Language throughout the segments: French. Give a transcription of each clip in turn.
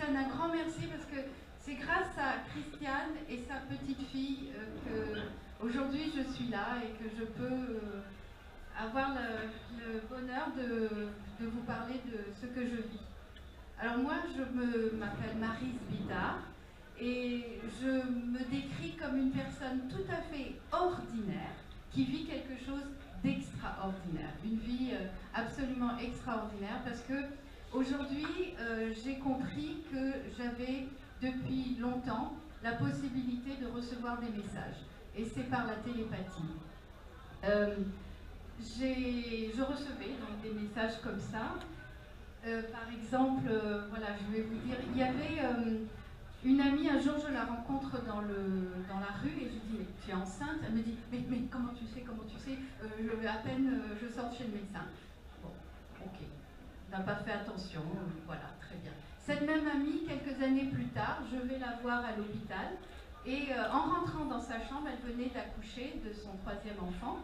Christiane, un grand merci parce que c'est grâce à Christiane et sa petite fille que aujourd'hui je suis là et que je peux avoir le bonheur de vous parler de ce que je vis. Alors moi, je m'appelle Maryse Bittard et je me décris comme une personne tout à fait ordinaire qui vit quelque chose d'extraordinaire, une vie absolument extraordinaire parce que aujourd'hui j'ai compris que j'avais depuis longtemps la possibilité de recevoir des messages et c'est par la télépathie. Je recevais donc des messages comme ça. Par exemple, voilà, je vais vous dire, il y avait une amie, un jour je la rencontre dans la rue et je lui dis mais tu es enceinte? Elle me dit mais comment tu sais, à peine je sors chez le médecin. Bon, ok, n'a pas fait attention, voilà, très bien. Cette même amie, quelques années plus tard, je vais la voir à l'hôpital et en rentrant dans sa chambre, elle venait d'accoucher de son 3e enfant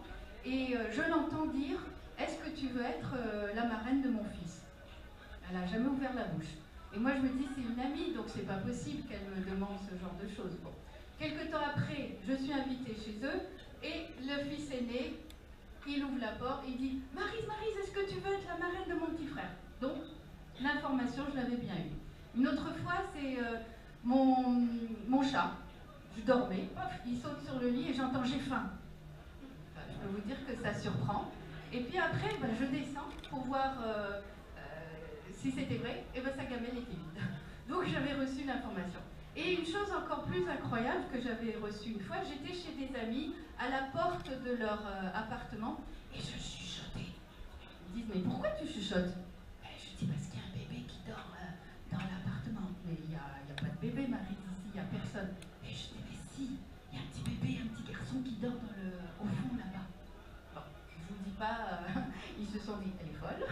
et je l'entends dire est-ce que tu veux être la marraine de mon fils? Elle n'a jamais ouvert la bouche. Et moi, je me dis, c'est une amie, donc c'est pas possible qu'elle me demande ce genre de choses. Bon. Quelque temps après, je suis invitée chez eux, et le fils aîné, il ouvre la porte, il dit « Maryse, est-ce que tu veux être la marraine de mon petit frère ?» Donc, l'information, je l'avais bien eue. Une autre fois, c'est mon chat. Je dormais, pof, il saute sur le lit et j'entends « J'ai faim ». Enfin, je peux vous dire que ça surprend. Et puis après, ben, je descends pour voir... si c'était vrai, et ben sa gamelle était vide. Donc j'avais reçu l'information. Et une chose encore plus incroyable que j'avais reçue une fois, j'étais chez des amis à la porte de leur appartement et je chuchotais. Ils disent mais pourquoi tu chuchotes? Je dis parce qu'il y a un bébé qui dort dans l'appartement. Mais il n'y a pas de bébé, Marie, ici, il n'y a personne. Et je dis mais si, il y a un petit bébé, un petit garçon qui dort au fond là-bas. Bon, je vous dis pas, ils se sont dit elle est folle.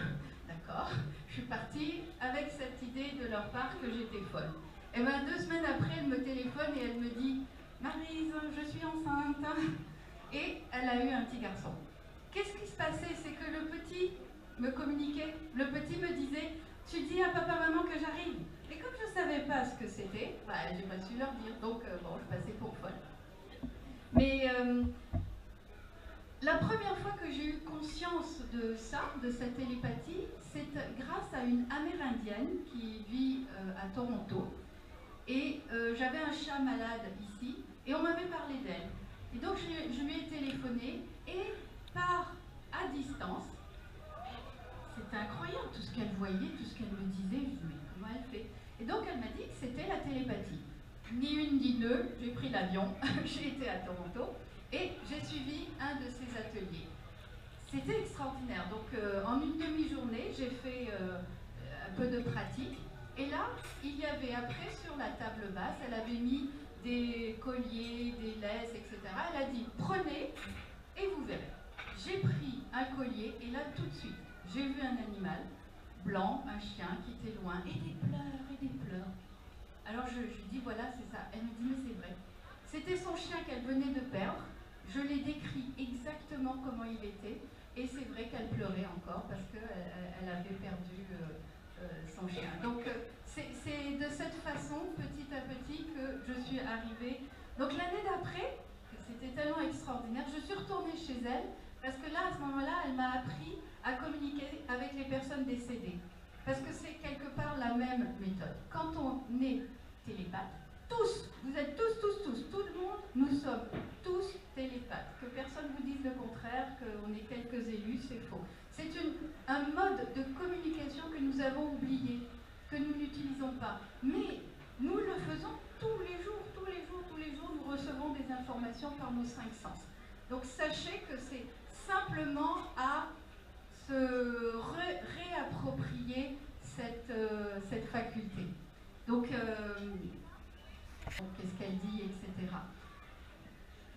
D'accord. Je suis partie avec cette idée de leur part que j'étais folle. Et bien 2 semaines après, elle me téléphone et elle me dit « Maryse, je suis enceinte ». Et elle a eu un petit garçon. Qu'est-ce qui se passait? C'est que le petit me communiquait, le petit me disait « Tu dis à papa, maman que j'arrive ». Et comme je ne savais pas ce que c'était, bah, j'ai pas su leur dire. Donc bon, je passais pour folle. Mais... la première fois que j'ai eu conscience de ça, de cette télépathie, c'est grâce à une Amérindienne qui vit à Toronto. Et j'avais un chat malade ici, et on m'avait parlé d'elle. Et donc je lui ai téléphoné, et à distance, c'était incroyable tout ce qu'elle voyait, tout ce qu'elle me disait. Je me dis, mais comment elle fait? Et donc elle m'a dit que c'était la télépathie. Ni une ni deux, j'ai pris l'avion, j'ai été à Toronto. Et j'ai suivi un de ces ateliers. C'était extraordinaire. Donc en une demi-journée, j'ai fait un peu de pratique. Et là, il y avait après sur la table basse, elle avait mis des colliers, des laisses, etc. Elle a dit prenez et vous verrez. J'ai pris un collier et là tout de suite, j'ai vu un animal blanc, un chien qui était loin et des pleurs. Alors je lui dis voilà c'est ça. Elle me dit mais c'est vrai. C'était son chien qu'elle venait de perdre. Je l'ai décrit exactement comment il était, et c'est vrai qu'elle pleurait encore parce qu'elle avait perdu son chien. Donc c'est de cette façon, petit à petit, que je suis arrivée. Donc l'année d'après, c'était tellement extraordinaire, je suis retournée chez elle, parce que là, à ce moment-là, elle m'a appris à communiquer avec les personnes décédées. Parce que c'est quelque part la même méthode. Quand on est télépathe, tous, vous êtes tous, tout le monde, nous sommes tous télépathes. Que personne vous dise le contraire, qu'on est quelques élus, c'est faux. C'est un mode de communication que nous avons oublié, que nous n'utilisons pas. Mais nous le faisons tous les jours, nous recevons des informations par nos 5 sens. Donc sachez que c'est simplement à se réapproprier cette faculté. Donc qu'est-ce qu'elle dit, etc.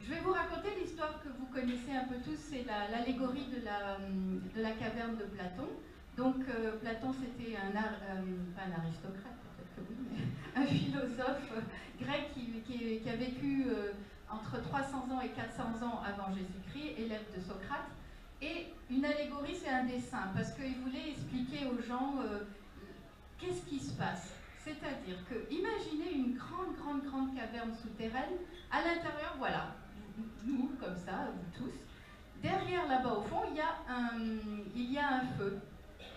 Je vais vous raconter l'histoire que vous connaissez un peu tous, c'est l'allégorie de la caverne de Platon. Donc Platon c'était pas un aristocrate, peut-être que oui, mais un philosophe grec qui a vécu entre 300 ans et 400 ans avant Jésus-Christ, élève de Socrate. Et une allégorie c'est un dessin, parce qu'il voulait expliquer aux gens qu'est-ce qui se passe. C'est-à-dire que, imaginez une grande caverne souterraine. À l'intérieur, voilà, nous, comme ça, vous tous. Derrière, là-bas, au fond, il y a un feu.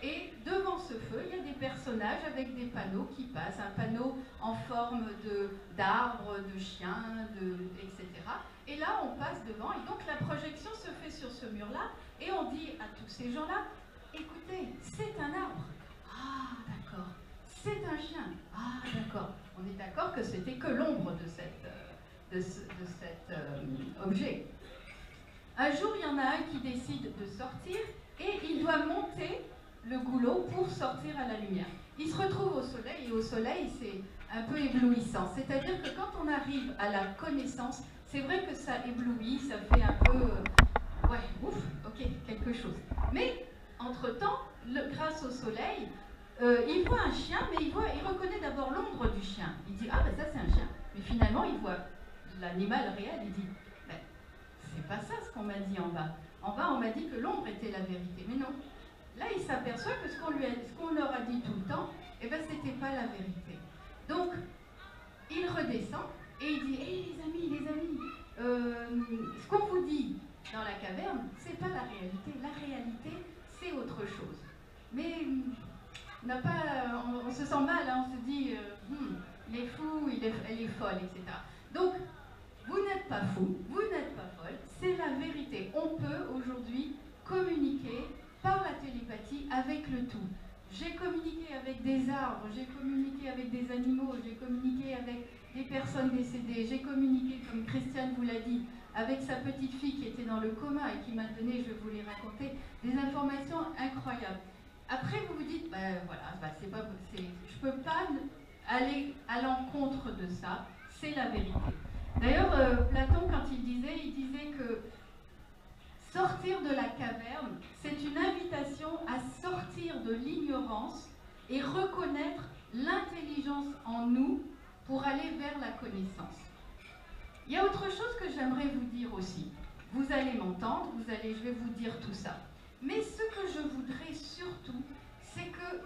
Et devant ce feu, il y a des personnages avec des panneaux qui passent. Un panneau en forme d'arbre, de chien, etc. Et là, on passe devant. Et donc, la projection se fait sur ce mur-là. Et on dit à tous ces gens-là, écoutez, c'est un arbre. Ah, d'accord. C'est un chien. Ah, d'accord. On est d'accord que c'était que l'ombre de cet objet. Un jour, il y en a un qui décide de sortir et il doit monter le goulot pour sortir à la lumière. Il se retrouve au soleil et au soleil, c'est un peu éblouissant. C'est-à-dire que quand on arrive à la connaissance, c'est vrai que ça éblouit, ça fait un peu... ouais, ouf, ok, quelque chose. Mais, entre-temps, grâce au soleil, il voit un chien, mais il reconnaît d'abord l'ombre du chien. Il dit, ah ben ça c'est un chien. Mais finalement, il voit l'animal réel, il dit, ben, c'est pas ça ce qu'on m'a dit en bas. En bas, on m'a dit que l'ombre était la vérité. Mais non. Là, il s'aperçoit que ce qu'on leur a dit tout le temps, eh ben, c'était pas la vérité. Donc, il redescend et il dit, hé les amis, ce qu'on vous dit dans la caverne, c'est pas la réalité. La réalité, c'est autre chose. Mais on se sent mal, hein, on se dit, il est fou, elle est folle, etc. Donc, vous n'êtes pas fou, vous n'êtes pas folle, c'est la vérité. On peut aujourd'hui communiquer par la télépathie avec le tout. J'ai communiqué avec des arbres, j'ai communiqué avec des animaux, j'ai communiqué avec des personnes décédées, j'ai communiqué, comme Christiane vous l'a dit, avec sa petite fille qui était dans le coma et qui m'a donné, je vais vous les raconter, des informations incroyables. Après, vous vous dites, ben voilà, je ne peux pas aller à l'encontre de ça, c'est la vérité. D'ailleurs, Platon, quand il disait que sortir de la caverne, c'est une invitation à sortir de l'ignorance et reconnaître l'intelligence en nous pour aller vers la connaissance. Il y a autre chose que j'aimerais vous dire aussi. Vous allez m'entendre, je vais vous dire tout ça. Mais ce que je voudrais surtout, c'est que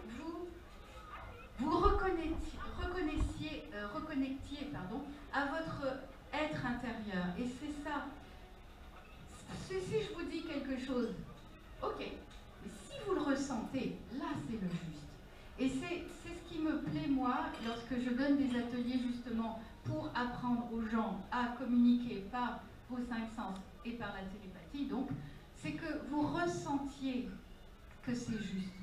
vous reconnectiez à votre être intérieur. Et c'est ça. Si je vous dis quelque chose, ok, mais si vous le ressentez, là c'est le juste. Et c'est ce qui me plaît moi, lorsque je donne des ateliers justement pour apprendre aux gens à communiquer par vos 5 sens et par la télépathie, donc, c'est que vous ressentiez que c'est juste.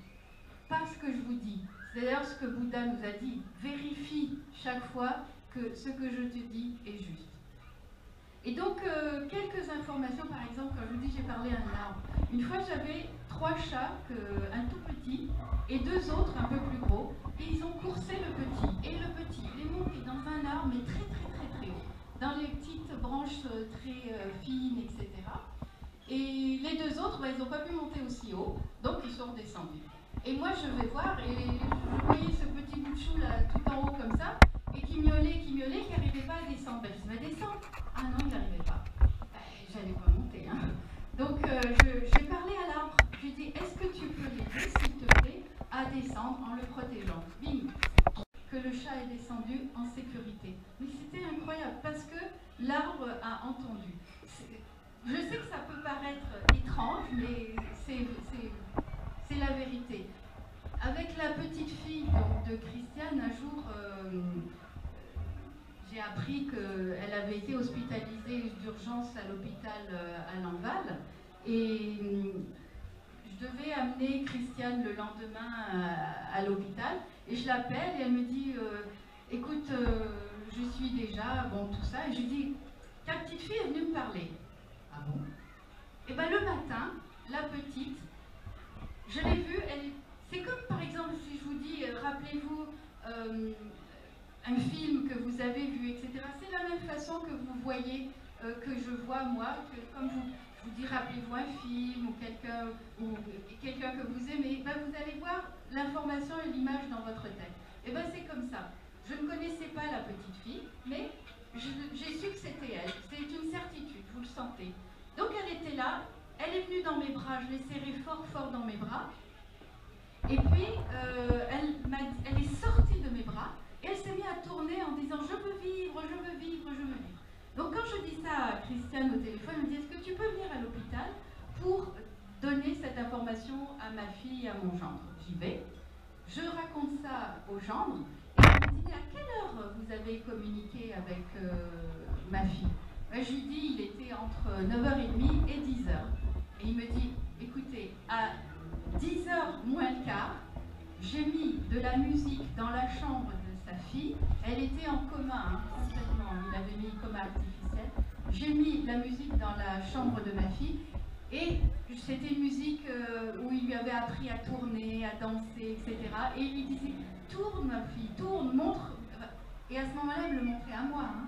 Parce que je vous dis, c'est d'ailleurs ce que Bouddha nous a dit, vérifie chaque fois que ce que je te dis est juste. Et donc, quelques informations, par exemple, quand je vous dis j'ai parlé à un arbre. Une fois, j'avais 3 chats, un tout petit, et 2 autres un peu plus gros, et ils ont coursé le petit. Et le petit, il est monté dans un arbre, mais très haut, dans les petites branches très fines, etc. Et les 2 autres, ils n'ont pas pu monter aussi haut, donc ils sont redescendus. Et moi, je vais voir, et je voyais ce petit bout de chou là, tout en haut comme ça, et qui miaulait, qui n'arrivait pas à descendre. Je dis, mais descends. Ah non, il n'arrivait pas. J'allais pas monter. Hein. Donc, j'ai parlé à l'arbre. Je lui ai dit, est-ce que tu peux l'aider, s'il te plaît, à descendre en le protégeant? Bim. Que le chat est descendu en sécurité. Mais c'était incroyable, parce que l'arbre a entendu. Je sais que ça peut paraître étrange, mais c'est la vérité. Avec la petite fille de Christiane, un jour, j'ai appris qu'elle avait été hospitalisée d'urgence à l'hôpital à Lamballe. Et je devais amener Christiane le lendemain à l'hôpital. Et je l'appelle et elle me dit, écoute, je suis déjà, bon, tout ça. Et je lui dis, ta petite fille est venue me parler. Ah bon? Et bien le matin, la petite, je l'ai vue, c'est comme par exemple si je vous dis, rappelez-vous un film que vous avez vu, etc. C'est la même façon que vous voyez, que je vois moi, comme je vous dis, rappelez-vous un film ou quelqu'un que vous aimez, ben vous allez voir l'information et l'image dans votre tête. Et bien c'est comme ça. Je ne connaissais pas la petite fille, mais j'ai su que c'était elle. C'est une certitude, vous le sentez. Donc elle était là, elle est venue dans mes bras, je l'ai serrée fort dans mes bras. Et puis elle est sortie de mes bras pour donner cette information à ma fille et à mon gendre. J'y vais, je raconte ça au gendre, et il me dit à quelle heure vous avez communiqué avec ma fille? Ben, je lui dis il était entre 9h30 et 10h. Et il me dit, écoutez, à 10h moins le quart, j'ai mis de la musique dans la chambre de sa fille. Elle était en coma, hein, complètement, il avait mis coma artificiel. J'ai mis la musique dans la chambre de ma fille. Et c'était une musique où il lui avait appris à tourner, à danser, etc. Et il lui disait, tourne ma fille, tourne, montre. Et à ce moment-là, il me le montrait à moi. Hein.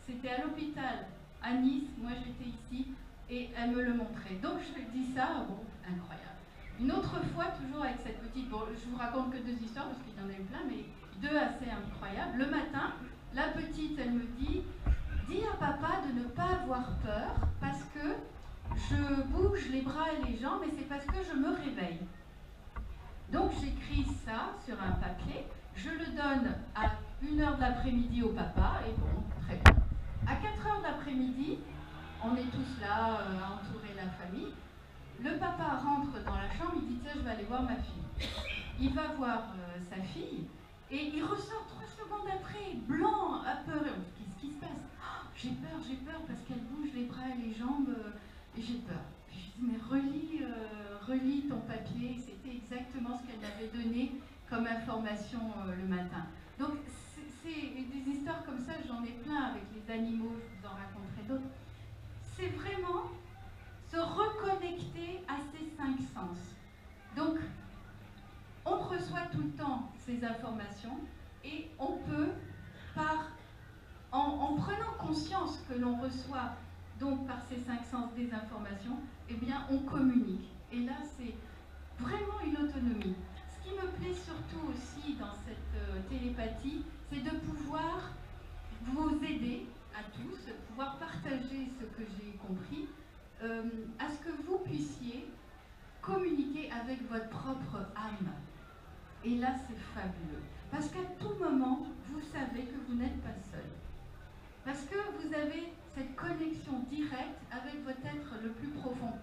C'était à l'hôpital, à Nice, moi j'étais ici, et elle me le montrait. Donc je dis ça, bon, incroyable. Une autre fois, toujours avec cette petite, bon, je vous raconte que 2 histoires, parce qu'il y en a eu plein, mais 2 assez incroyables. Le matin, la petite, elle me dit, dis à papa de ne pas avoir peur, parce que je bouge les bras et les jambes, et c'est parce que je me réveille. Donc j'écris ça sur un papier, je le donne à 1h de l'après-midi au papa, et bon, très bien. À 4h de l'après-midi, on est tous là à entourer la famille. Le papa rentre dans la chambre, il dit tiens, je vais aller voir ma fille. Il va voir sa fille et il ressort 3 secondes après, blanc, apeuré. Qu'est-ce qui se passe? Oh, j'ai peur parce qu'elle bouge les bras et les jambes et j'ai peur. Puis je dis mais relis ton papier. C'était exactement ce qu'elle m'avait donné comme information le matin. Donc c'est des histoires comme ça, j'en ai plein avec les animaux, je vous en raconterai d'autres. C'est vraiment se reconnecter à ces 5 sens. Donc, on reçoit tout le temps ces informations et on peut, en prenant conscience que l'on reçoit donc par ces 5 sens des informations, eh bien on communique. Et là, c'est vraiment une autonomie. Ce qui me plaît surtout aussi dans cette télépathie, c'est de pouvoir vous aider à tous, pouvoir partager ce que j'ai compris, à ce que vous puissiez communiquer avec votre propre âme. Et là, c'est fabuleux. Parce qu'à tout moment, vous savez que vous n'êtes pas seul. Parce que vous avez cette connexion directe avec votre être le plus profond.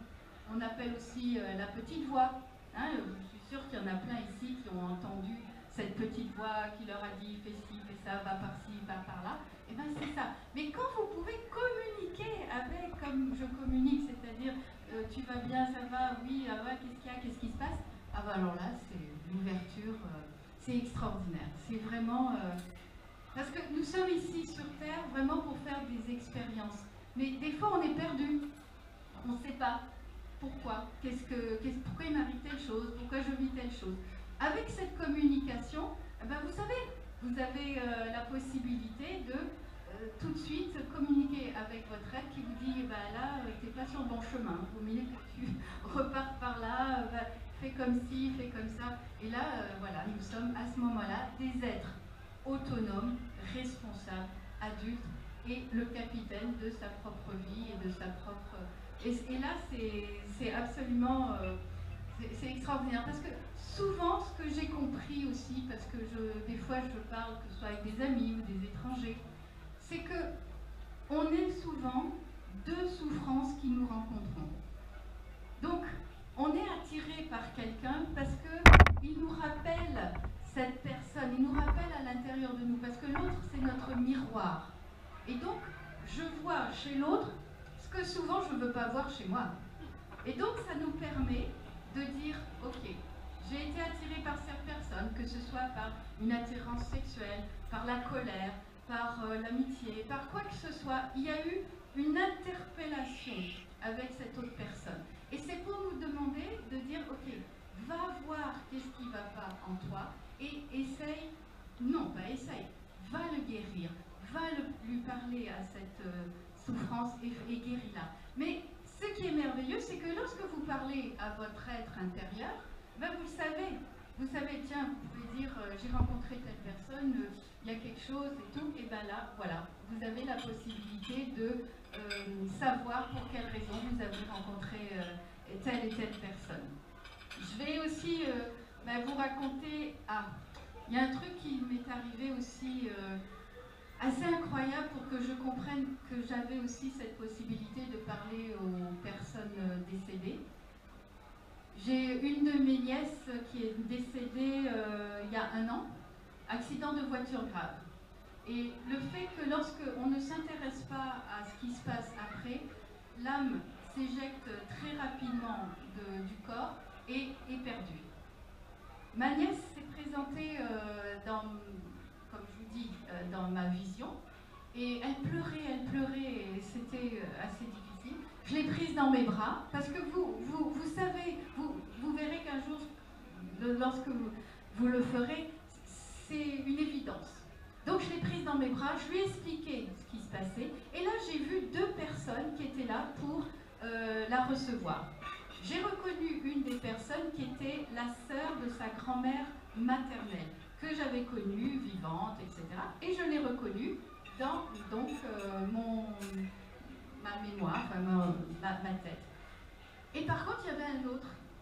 On appelle aussi la petite voix. Hein, je suis sûre qu'il y en a plein ici qui ont entendu cette petite voix qui leur a dit fais ci, fais ça, va par-ci, va par-là. Et bien c'est ça. Mais quand vous pouvez communiquer avec, comme je communique, c'est-à-dire tu vas bien, ça va, oui, ah ouais, qu'est-ce qu'il y a, qu'est-ce qui se passe? Ah ben alors là, c'est l'ouverture, c'est extraordinaire. C'est vraiment... parce que nous sommes ici sur Terre vraiment pour faire des expériences. Mais des fois, on est perdu. On ne sait pas pourquoi. Pourquoi il m'arrive telle chose? Pourquoi je vis telle chose? Avec cette communication, eh ben, vous savez, vous avez la possibilité de tout de suite communiquer avec votre être qui vous dit bah, là, tu n'es pas sur le bon chemin. Il vaut mieux que tu repartes par là, fais comme ci, fais comme ça. Et là, voilà, nous sommes à ce moment-là des êtres autonomes, responsables, adultes et le capitaine de sa propre vie et de sa propre... Et là, c'est absolument... c'est extraordinaire parce que souvent, ce que j'ai compris aussi, parce que des fois je parle, que ce soit avec des amis ou des étrangers, c'est que on est souvent 2 souffrances qui nous rencontrons. Donc, on est attiré par quelqu'un parce qu'il nous rappelle cette personne, il nous rappelle à l'intérieur de nous, parce que l'autre, c'est notre miroir. Et donc, je vois chez l'autre ce que souvent je ne veux pas voir chez moi. Et donc, ça nous permet de dire, ok, j'ai été attirée par cette personne, que ce soit par une attirance sexuelle, par la colère, par l'amitié, par quoi que ce soit, il y a eu une interpellation avec cette autre personne. Et c'est pour nous demander de dire, ok, va voir qu'est-ce qui ne va pas en toi et essaye, non pas essaye, va le guérir, va lui parler à cette souffrance et guéris-la. Mais ce qui est merveilleux, c'est que lorsque vous parlez à votre être intérieur, ben vous le savez. Vous savez, tiens, vous pouvez dire, j'ai rencontré telle personne, il y a quelque chose et tout, et bien là, voilà, vous avez la possibilité de savoir pour quelle raison vous avez rencontré telle et telle personne. Je vais aussi vous raconter, il y a un truc qui m'est arrivé aussi assez incroyable pour que je comprenne que j'avais aussi cette possibilité de parler aux personnes décédées. J'ai une de mes nièces qui est décédée il y a 1 an, accident de voiture grave. Et le fait que lorsque on ne s'intéresse pas à ce qui se passe après, l'âme s'éjecte très rapidement du corps et est perdue. Ma nièce s'est présentée comme je vous dis, dans ma vision, et elle pleurait, et c'était assez difficile. Je l'ai prise dans mes bras, parce que vous savez, vous verrez qu'un jour, lorsque vous le ferez, c'est une évidence. Donc je l'ai prise dans mes bras, je lui ai expliqué ce qui se passait, et là j'ai vu 2 personnes qui étaient là pour la recevoir. J'ai reconnu une des personnes qui était la sœur de sa grand-mère maternelle, que j'avais connue, vivante, etc. Et je l'ai reconnue dans donc, ma mémoire, enfin, ma tête. Et par contre, il y avait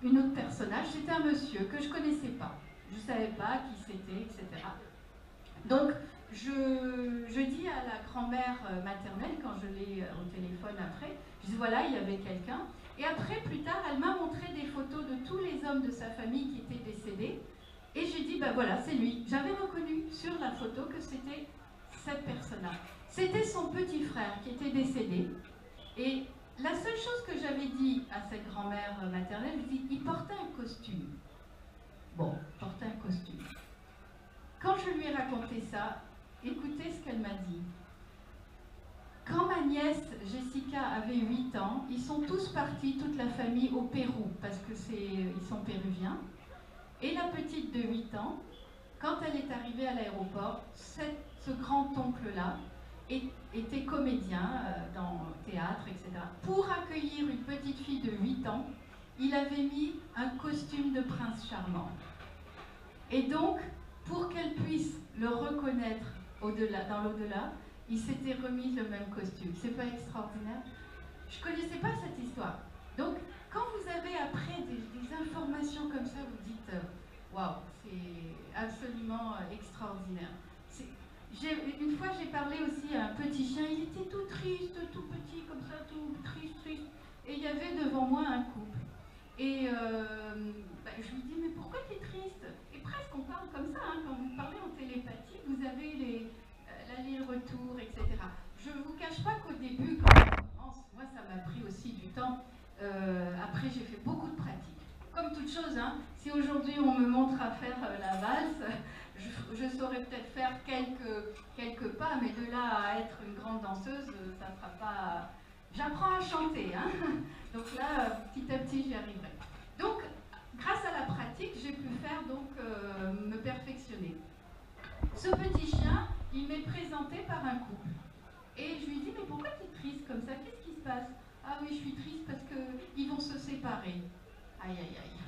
une autre personnage, c'était un monsieur que je ne connaissais pas. Je ne savais pas qui c'était, etc. Donc, je dis à la grand-mère maternelle, quand je l'ai au téléphone après, je dis voilà, il y avait quelqu'un. Et après, plus tard, elle m'a montré des photos de tous les hommes de sa famille qui étaient décédés. Et j'ai dit, ben voilà, c'est lui. J'avais reconnu sur la photo que c'était cette personne-là. C'était son petit frère qui était décédé. Et la seule chose que j'avais dit à cette grand-mère maternelle, je dis, il portait un costume. Bon, il portait un costume. Quand je lui ai raconté ça, écoutez ce qu'elle m'a dit. Quand ma nièce Jessica avait 8 ans, ils sont tous partis, toute la famille, au Pérou, parce que ils sont péruviens. Et la petite de 8 ans, quand elle est arrivée à l'aéroport, ce grand-oncle-là était comédien dans le théâtre, etc. Pour accueillir une petite fille de 8 ans, il avait mis un costume de prince charmant. Et donc, pour qu'elle puisse le reconnaître dans l'au-delà, il s'était remis le même costume. C'est pas extraordinaire? Je ne connaissais pas cette histoire. Donc, quand vous avez après des informations comme ça, vous dites waouh, c'est absolument extraordinaire. Une fois, j'ai parlé aussi à un petit chien, il était tout triste, tout petit, comme ça, tout triste. Et il y avait devant moi un couple. Et je lui dis, mais pourquoi tu es triste? Et presque on parle comme ça, hein, quand vous parlez en télépathie, vous avez l'aller-retour, etc. Je ne vous cache pas qu'au début, quand on commence, moi ça m'a pris aussi du temps. Après, j'ai fait beaucoup de pratiques. Comme toute chose, hein, si aujourd'hui on me montre à faire la valse, je saurais peut-être faire quelques pas, mais de là à être une grande danseuse, ça ne sera pas... J'apprends à chanter, hein. Donc là, petit à petit, j'y arriverai. Donc, grâce à la pratique, j'ai pu faire, donc, me perfectionner. Ce petit chien, il m'est présenté par un couple. Et je lui dis, mais pourquoi tu es triste comme ça? Qu'est-ce qui se passe? Ah oui, je suis triste parce qu'ils vont se séparer. Aïe, aïe, aïe.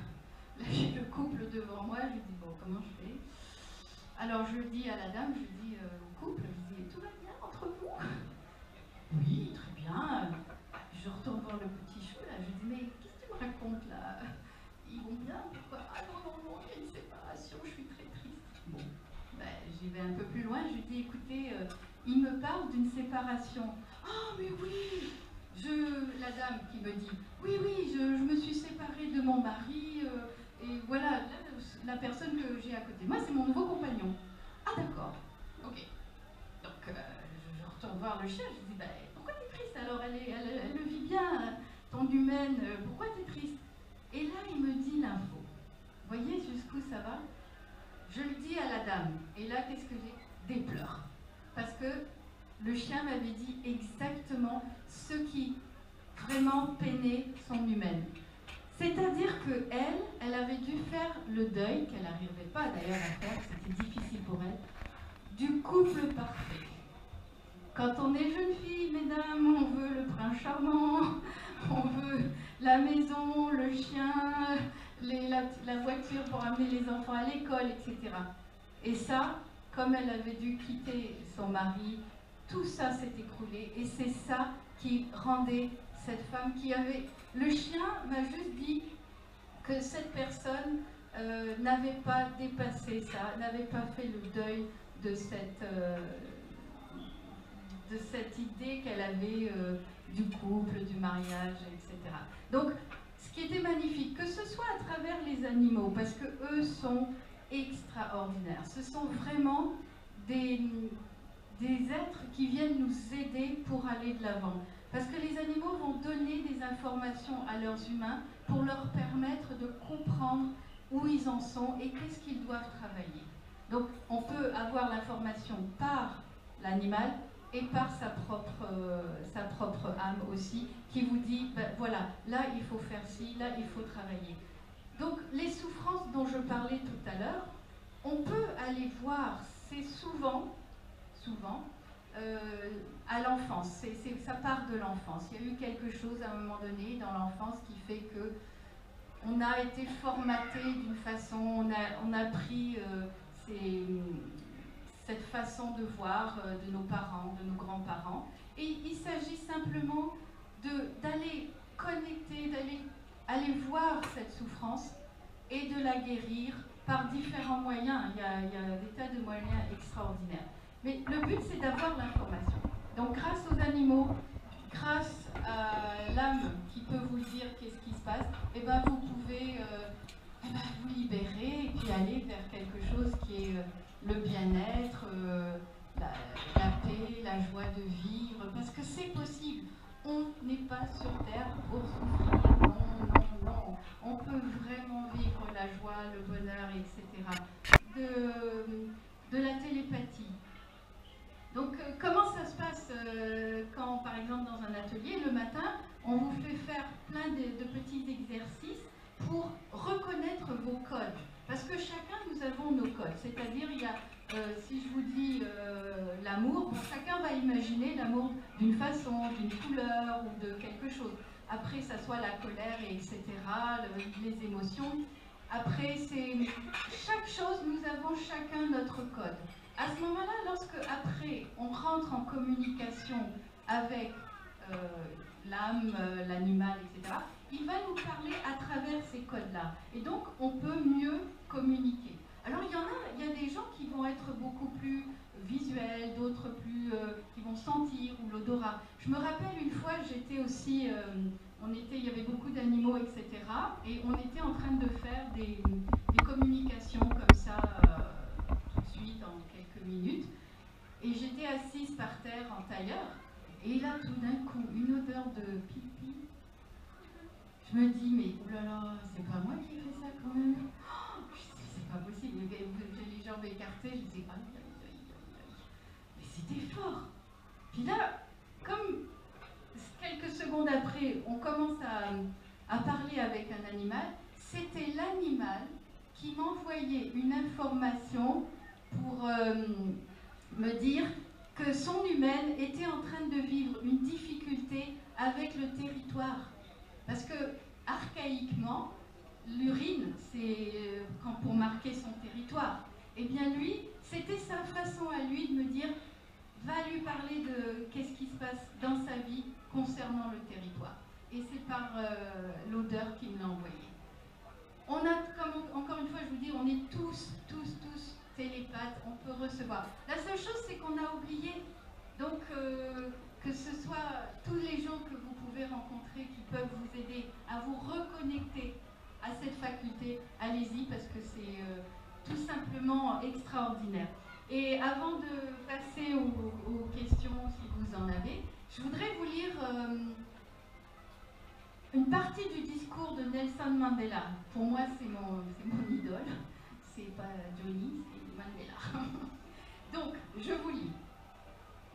Là, j'ai le couple devant moi, je lui dis, bon, comment je fais? Alors, je dis à la dame, je dis au couple, je dis, tout va bien entre vous? Oui, très bien. Je retourne voir le petit chou, là, je dis, mais qu'est-ce que tu me racontes, là? Ils vont bien? Pourquoi? Ah non, il y a une séparation, je suis très triste. Bon, j'y vais un peu plus loin, je lui dis, écoutez, il me parle d'une séparation. Ah, mais oui! La dame qui me dit, oui, je me suis séparée de mon mari, et voilà, la personne que j'ai à côté de moi, c'est mon nouveau compagnon. Ah, d'accord, ok. Donc, je retourne voir le chien, je dis, pourquoi tu es triste? Alors, elle le vit bien, ton humaine, pourquoi tu es triste? Et là, il me dit l'info. Vous voyez jusqu'où ça va? Je le dis à la dame, et là, qu'est-ce que j'ai? Des pleurs. Parce que le chien m'avait dit exactement ce qui vraiment peinait son humaine. C'est-à-dire qu'elle avait dû faire le deuil, qu'elle n'arrivait pas d'ailleurs à faire, c'était difficile pour elle, du couple parfait. Quand on est jeune fille, mesdames, on veut le prince charmant, on veut la maison, le chien, la voiture pour amener les enfants à l'école, etc. Et ça, comme elle avait dû quitter son mari, tout ça s'est écroulé. Et c'est ça qui rendait cette femme qui avait... Le chien m'a juste dit que cette personne n'avait pas dépassé ça, n'avait pas fait le deuil de de cette idée qu'elle avait du couple, du mariage, etc. Donc, ce qui était magnifique, que ce soit à travers les animaux, parce que eux sont extraordinaires. Ce sont vraiment des êtres qui viennent nous aider pour aller de l'avant. Parce que les animaux vont donner des informations à leurs humains pour leur permettre de comprendre où ils en sont et qu'est-ce qu'ils doivent travailler. Donc on peut avoir l'information par l'animal et par sa propre âme aussi, qui vous dit, ben, voilà, là il faut faire ci, là il faut travailler. Donc les souffrances dont je parlais tout à l'heure, on peut aller voir, c'est souvent, à l'enfance, ça part de l'enfance. Il y a eu quelque chose à un moment donné dans l'enfance qui fait que on a été formaté d'une façon, on a pris cette façon de voir de nos parents, de nos grands-parents. Et il s'agit simplement d'aller connecter, aller voir cette souffrance et de la guérir par différents moyens. Il y a des tas de moyens extraordinaires. Mais le but, c'est d'avoir l'information. Donc grâce aux animaux, grâce à l'âme qui peut vous dire qu'est-ce qui se passe, et ben vous pouvez vous libérer et puis aller vers quelque chose qui est le bien-être, la paix, la joie de vivre, parce que c'est possible. On n'est pas sur Terre pour souffrir, non. On peut vraiment vivre la joie, le bonheur, etc. De la télépathie. Donc, comment ça se passe quand, par exemple, dans un atelier, le matin, on vous fait faire plein de petits exercices pour reconnaître vos codes. Parce que chacun, nous avons nos codes. C'est-à-dire, il y a, si je vous dis l'amour, bon, chacun va imaginer l'amour d'une façon, d'une couleur ou de quelque chose. Après, ça soit la colère, etc., les émotions. Après, c'est chaque chose, nous avons chacun notre code. À ce moment-là, lorsque après on rentre en communication avec l'âme, l'animal, etc., il va nous parler à travers ces codes-là. Et donc, on peut mieux communiquer. Alors, il y a des gens qui vont être beaucoup plus visuels, d'autres plus qui vont sentir, ou l'odorat. Je me rappelle une fois, j'étais aussi, il y avait beaucoup d'animaux, etc. Et on était en train de faire des communications comme ça, tout de suite, en quelques minutes. Et j'étais assise par terre en tailleur. Et là, tout d'un coup, une odeur de pipi. Je me dis, mais oh là là, c'est pas moi qui ai fait ça quand même. Oh, c'est pas possible. J'ai les jambes écartées, je disais, aïe, aïe, aïe, aïe. Mais c'était fort. Puis là, comme quelques secondes après, on commence à parler avec un animal, c'était l'animal qui m'envoyait une information pour me dire que son humaine était en train de vivre une difficulté avec le territoire. Parce que, archaïquement, l'urine, c'est pour marquer son territoire. Eh bien lui, c'était sa façon à lui de me dire, va lui parler de qu'est-ce qui se passe dans sa vie concernant le territoire. Et c'est par l'odeur qu'il me l'a envoyé. On a, encore une fois, je vous dis, on est tous télépathes, on peut recevoir. La seule chose, c'est qu'on a oublié. Donc, que ce soit tous les gens que vous pouvez rencontrer qui peuvent vous aider à vous reconnecter à cette faculté, allez-y, parce que c'est tout simplement extraordinaire. Et avant de passer aux questions, si vous en avez, je voudrais vous lire une partie du discours de Nelson Mandela. Pour moi, c'est mon idole. C'est pas Johnny, c'est Mandela. Donc, je vous lis.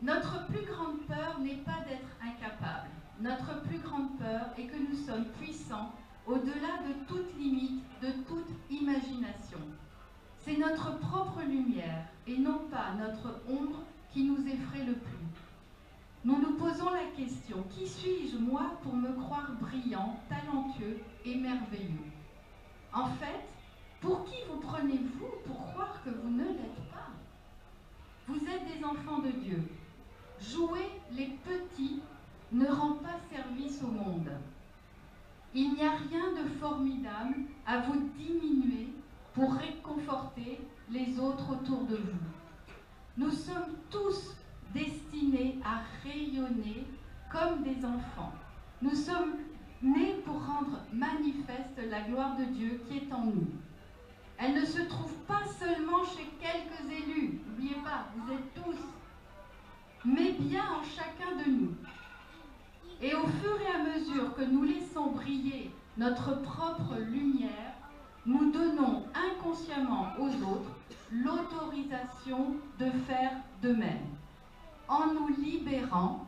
Notre plus grande peur n'est pas d'être incapable. Notre plus grande peur est que nous sommes puissants au-delà de toute limite, de toute imagination. C'est notre propre lumière et non pas notre ombre qui nous effraie le plus. Nous nous posons la question, qui suis-je moi pour me croire brillant, talentueux et merveilleux? En fait, pour qui vous prenez-vous pour croire que vous ne l'êtes pas? Vous êtes des enfants de Dieu. Jouer les petits ne rend pas service au monde. Il n'y a rien de formidable à vous diminuer pour réconforter les autres autour de vous. Nous sommes tous destinés à rayonner comme des enfants. Nous sommes nés pour rendre manifeste la gloire de Dieu qui est en nous. Elle ne se trouve pas seulement chez quelques élus, n'oubliez pas, vous êtes tous, mais bien en chacun de nous. Et au fur et à mesure que nous laissons briller notre propre lumière, nous donnons inconsciemment aux autres l'autorisation de faire de même, en nous libérant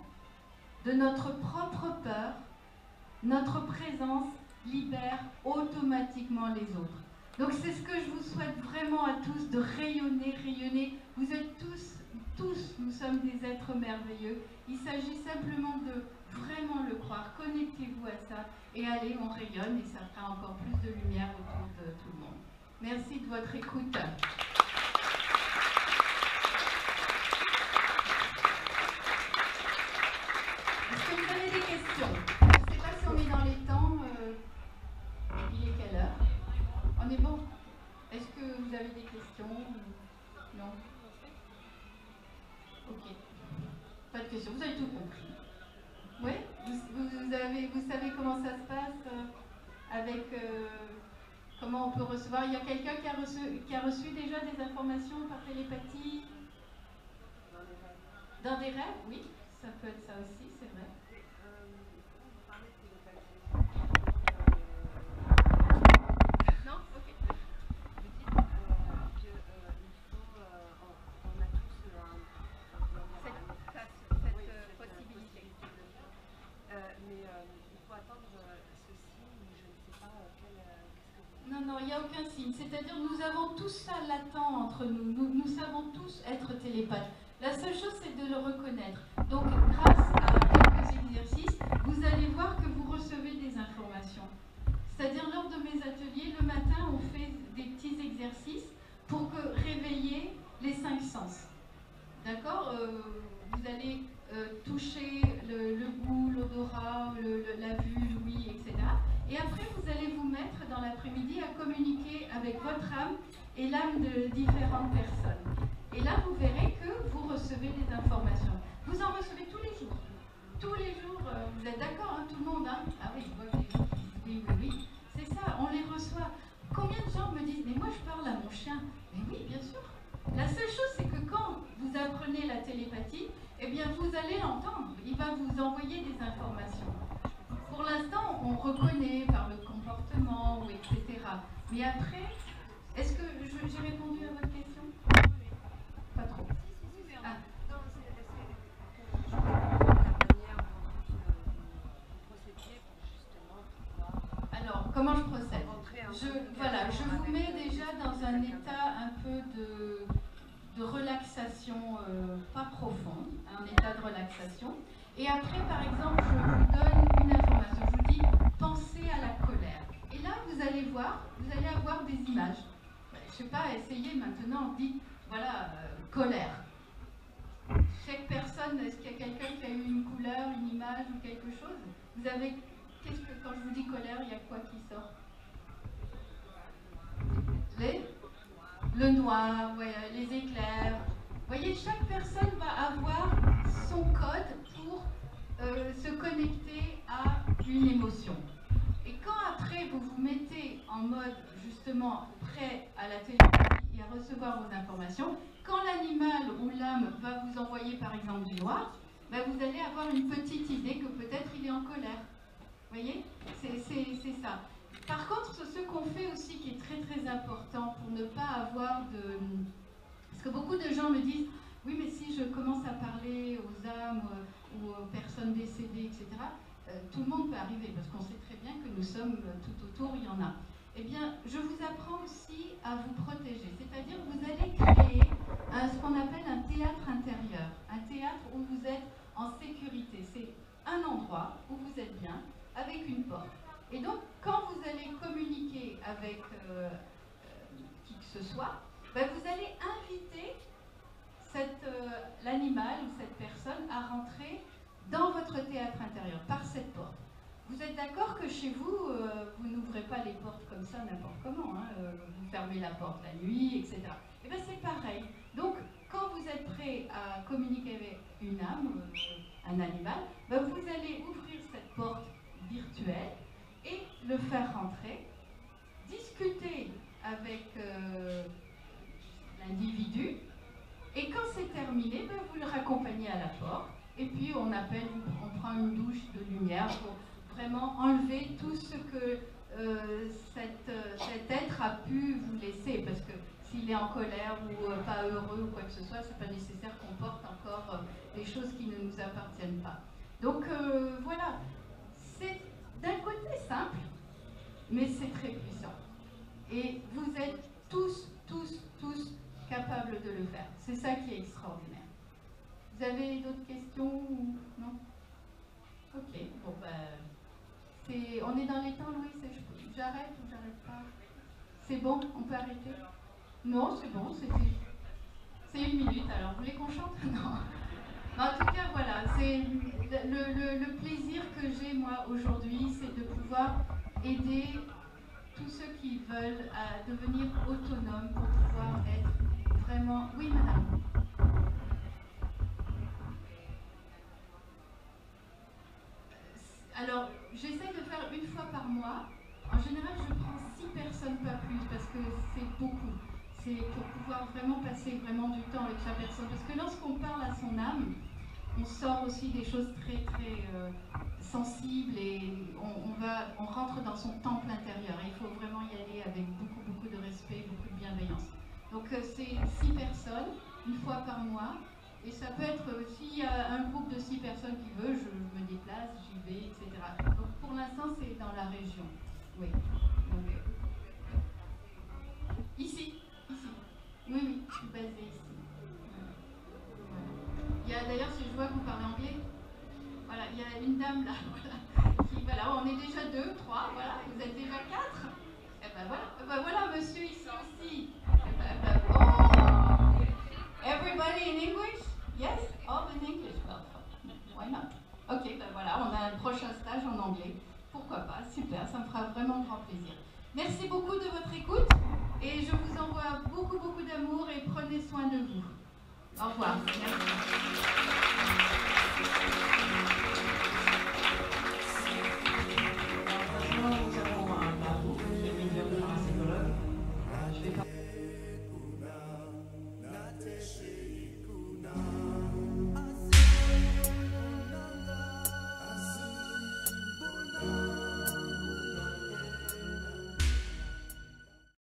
de notre propre peur. Notre présence libère automatiquement les autres. Donc c'est ce que je vous souhaite vraiment à tous, de rayonner, rayonner. Vous êtes tous, nous sommes des êtres merveilleux. Il s'agit simplement de vraiment le croire. Connectez-vous à ça et allez, on rayonne et ça fera encore plus de lumière autour de tout le monde. Merci de votre écoute. Est-ce que vous avez des questions? Je ne sais pas si on est dans les temps. Il est quelle heure? On est bon? Est-ce que vous avez des questions? Non? Ok. Pas de questions. Vous avez tout compris. Oui? Vous savez comment ça se passe avec comment on peut recevoir? Il y a quelqu'un qui a reçu déjà des informations par télépathie? Dans des rêves? Oui, ça peut être ça aussi, c'est vrai. Non? Ok. Vous dites qu'il faut, on a tous cette possibilité. Mais il faut attendre ce signe, je ne sais pas qu'est-ce que vous... Non, il n'y a aucun signe. C'est-à-dire nous avons tous ça latent entre nous. Nous savons tous être télépathes. La seule chose, c'est de le reconnaître. Donc, grâce à quelques exercices, vous allez voir que vous recevez des informations. C'est-à-dire, lors de mes ateliers, le matin, on fait des petits exercices pour réveiller les 5 sens. D'accord? Vous allez toucher le goût, l'odorat, la vue, l'ouïe, etc. Et après, vous allez vous mettre dans l'après-midi à communiquer avec votre âme et l'âme de différentes personnes. Et là, vous verrez que vous recevez des informations. Vous en recevez tous les jours. Tous les jours, vous êtes d'accord, hein, tout le monde, hein? Ah oui, je vois que les gens qui disent oui. C'est ça, on les reçoit. Combien de gens me disent, mais moi je parle à mon chien? Mais oui, bien sûr. La seule chose, c'est que quand vous apprenez la télépathie, eh bien, vous allez l'entendre. Il va vous envoyer des informations. Pour l'instant, on reconnaît par le comportement, etc. Mais après, est-ce que j'ai répondu à votre question? Pas trop. Ah. Non, c'est la manière dont vous procédiez pour justement pouvoir... Alors, comment je procède? Je vous mets déjà dans un état un peu de relaxation, pas profonde, un état de relaxation. Et après, par exemple, je vous donne une information. Je vous dis, pensez à la colère. Et là, vous allez voir, vous allez avoir des images. Je ne sais pas, essayez maintenant, dites, voilà, colère. Chaque personne, est-ce qu'il y a quelqu'un qui a eu une couleur, une image ou quelque chose? Vous avez, quand je vous dis colère, il y a quoi qui sort? Le noir, ouais, les éclairs. Vous voyez, chaque personne va avoir son code pour se connecter à une émotion. Et quand après vous vous mettez en mode justement prêt à la télépathie et à recevoir vos informations, quand l'animal ou l'âme va vous envoyer par exemple du noir, ben vous allez avoir une petite idée que peut-être il est en colère. Vous voyez, c'est ça. Par contre, ce qu'on fait aussi qui est très très important pour ne pas avoir de... Parce que beaucoup de gens me disent, oui mais si je commence à parler aux âmes ou aux personnes décédées, etc., tout le monde peut arriver parce qu'on sait très bien que nous sommes tout autour, il y en a. Eh bien, je vous apprends aussi à vous protéger. C'est-à-dire que vous allez créer ce qu'on appelle un théâtre intérieur. Un théâtre où vous êtes en sécurité. C'est un endroit où vous êtes bien, avec une porte. Et donc, quand vous allez communiquer avec qui que ce soit, ben vous allez inviter l'animal ou cette personne à rentrer dans votre théâtre intérieur, par cette porte. Vous êtes d'accord que chez vous, vous n'ouvrez pas les portes comme ça n'importe comment, hein, vous fermez la porte la nuit, etc. Et bien c'est pareil. Donc, quand vous êtes prêt prêt à communiquer avec une âme, un animal, ben vous allez ouvrir cette porte virtuelle et le faire rentrer, discuter avec l'individu, et quand c'est terminé, ben vous le raccompagnez à la porte, et puis on prend une douche de lumière pour vraiment enlever tout ce que cet être a pu vous laisser, parce que s'il est en colère ou pas heureux ou quoi que ce soit, c'est pas nécessaire qu'on porte encore des choses qui ne nous appartiennent pas. Donc voilà, c'est d'un côté simple, mais c'est très puissant. Et vous êtes tous capables de le faire. C'est ça qui est extraordinaire. Vous avez d'autres questions ou non? Ok, bon ben, on est dans les temps, Louis, j'arrête ou j'arrête pas? C'est bon, on peut arrêter? Non, c'est bon, c'est 1 minute, alors vous voulez qu'on chante? Non. En tout cas, voilà, c'est le plaisir que j'ai moi aujourd'hui, c'est de pouvoir aider tous ceux qui veulent à devenir autonomes pour pouvoir être vraiment... Oui, madame. Alors, j'essaie de faire 1 fois par mois. En général, je prends 6 personnes, pas plus, parce que c'est beaucoup. C'est pour pouvoir vraiment passer vraiment du temps avec chaque personne. Parce que lorsqu'on parle à son âme, on sort aussi des choses très sensibles et on rentre dans son temple intérieur. Et il faut vraiment y aller avec beaucoup de respect, beaucoup de bienveillance. Donc c'est 6 personnes, 1 fois par mois. Et ça peut être, s'il y a un groupe de 6 personnes qui veut, je me déplace, j'y vais, etc. Donc pour l'instant, c'est dans la région. Oui. Donc, ici. Oui, je suis basée ici. Voilà. Il y a d'ailleurs, si je vois que vous parlez anglais, voilà, il y a une dame là, voilà, on est déjà 2, 3, voilà, vous êtes déjà 4. Et ben voilà, monsieur ici aussi. Oh! Everybody in English? Yes? All in English? Well, why not? Ok, ben voilà, on a un prochain stage en anglais. Pourquoi pas? Super, ça me fera vraiment grand plaisir. Merci beaucoup de votre écoute et je vous envoie beaucoup d'amour et prenez soin de vous. Au revoir. Merci.